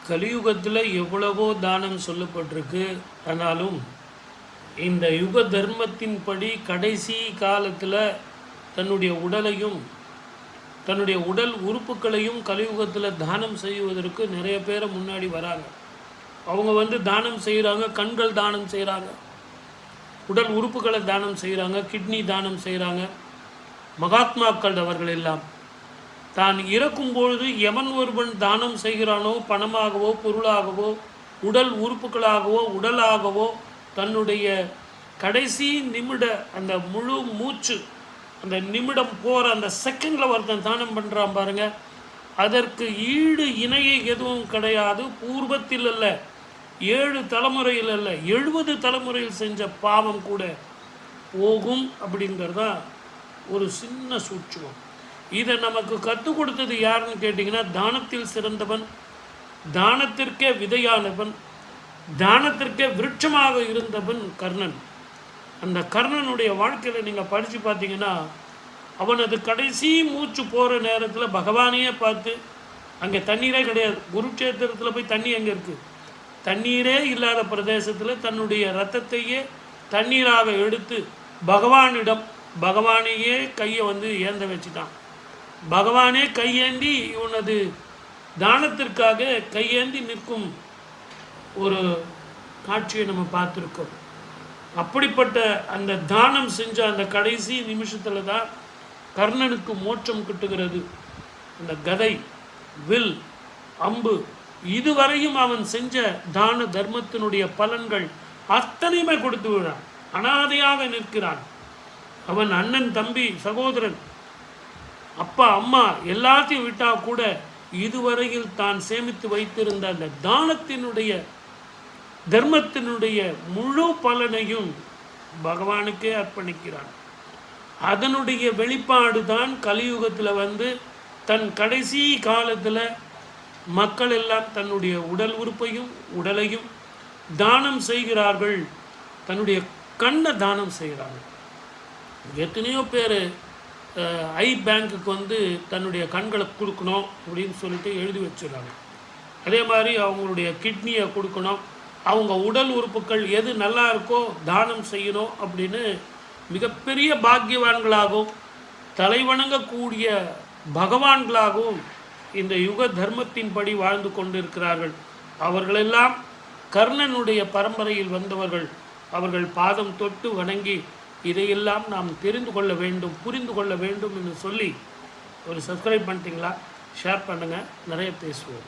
கலியுகத்தில் எவ்வளவோ தானம் சொல்லப்பட்டிருக்கு. ஆனாலும் இந்த யுக தர்மத்தின்படி கடைசி காலத்தில் தன்னுடைய உடலையும் தன்னுடைய உடல் உறுப்புகளையும் கலியுகத்தில் தானம் செய்வதற்கு நிறைய பேர் முன்னாடி வராங்க. அவங்க தானம் செய்கிறாங்க, கண்கள் தானம் செய்கிறாங்க, உடல் உறுப்புகளை தானம் செய்கிறாங்க, கிட்னி தானம் செய்கிறாங்க. மகாத்மாக்கள் அவர்கள் எல்லாம் தான் இறக்கும்பொழுது எவன் ஒருவன் தானம் செய்கிறானோ, பணமாகவோ பொருளாகவோ உடல் உறுப்புகளாகவோ உடலாகவோ, தன்னுடைய கடைசி நிமிட அந்த முழு மூச்சு அந்த நிமிடம் போகிற அந்த செகண்டில் ஒருத்தன் தானம் பண்ணுறான் பாருங்கள், அதற்கு ஈடு இணையை எதுவும் கிடையாது. பூர்வத்தில் அல்ல, 7 தலைமுறையில் அல்ல, 70 தலைமுறையில் செஞ்ச பாவம் கூட போகும் அப்படிங்கிறதா ஒரு சின்ன சூட்சுமம். இதை நமக்கு கற்றுக் கொடுத்தது யாருன்னு கேட்டிங்கன்னா, தானத்தில் சிறந்தவன், தானத்திற்கே விதையானவன், தானத்திற்கே விருட்சமாக இருந்தவன் கர்ணன். அந்த கர்ணனுடைய வாழ்க்கையில் நீங்கள் படித்து பார்த்தீங்கன்னா, அவனது கடைசி மூச்சு போகிற நேரத்தில் பகவானையே பார்த்து, அங்கே தண்ணீரே கிடையாது, குருட்சேத்திரத்தில் போய் தண்ணி அங்கே இருக்குது, தண்ணீரே இல்லாத பிரதேசத்தில் தன்னுடைய இரத்தத்தையே தண்ணீராக எடுத்து பகவானிடம் பகவானையே கையை ஏந்த வச்சுட்டான். பகவானே கையேந்தி இவனது தானத்திற்காக கையேந்தி நிற்கும் ஒரு காட்சியை நம்ம பார்த்துருக்கோம். அப்படிப்பட்ட அந்த தானம் செஞ்ச அந்த கடைசி நிமிஷத்தில் தான் கர்ணனுக்கு மோட்சம் கிட்டுகிறது. அந்த கதை, வில், அம்பு, இதுவரையும் அவன் செஞ்ச தான தர்மத்தினுடைய பலன்கள் அத்தனையுமே கொடுத்து விடுறான். அனாதையாக நிற்கிறான். அவன் அண்ணன், தம்பி, சகோதரன், அப்பா, அம்மா எல்லாத்தையும் விட்டால் கூட இதுவரையில் தான் சேமித்து வைத்திருந்த அந்த தானத்தினுடைய தர்மத்தினுடைய முழு பலனையும் பகவானுக்கே அர்ப்பணிக்கிறான். அதனுடைய வெளிப்பாடு தான் கலியுகத்தில் தன் கடைசி காலத்தில் மக்கள் எல்லாம் தன்னுடைய உடல் உறுப்பையும் உடலையும் தானம் செய்கிறார்கள். தன்னுடைய கண்ணை தானம் செய்கிறார்கள். எத்தனையோ பேர் ஐ பேங்க்குக்கு தன்னுடைய கண்களை கொடுக்கணும் அப்படின்னு சொல்லிட்டு எழுதி வச்சுருக்காங்க. அதே மாதிரி அவங்களுடைய கிட்னியை கொடுக்கணும், அவங்க உடல் உறுப்புகள் எது நல்லா இருக்கோ தானம் செய்யணும் அப்படின்னு மிகப்பெரிய பாக்கியவான்களாகவும் தலைவணங்கக்கூடிய பகவான்களாகவும் இந்த யுக தர்மத்தின்படி வாழ்ந்து கொண்டிருக்கிறார்கள். அவர்களெல்லாம் கர்ணனுடைய பரம்பரையில் வந்தவர்கள். அவர்கள் பாதம் தொட்டு வணங்கி இதையெல்லாம் நாம் தெரிந்து கொள்ள வேண்டும், புரிந்து கொள்ள வேண்டும் என்று சொல்லி ஒரு சப்ஸ்கிரைப் பண்ணிட்டீங்களா? ஷேர் பண்ணுங்கள், நிறைய பேசுவோம்.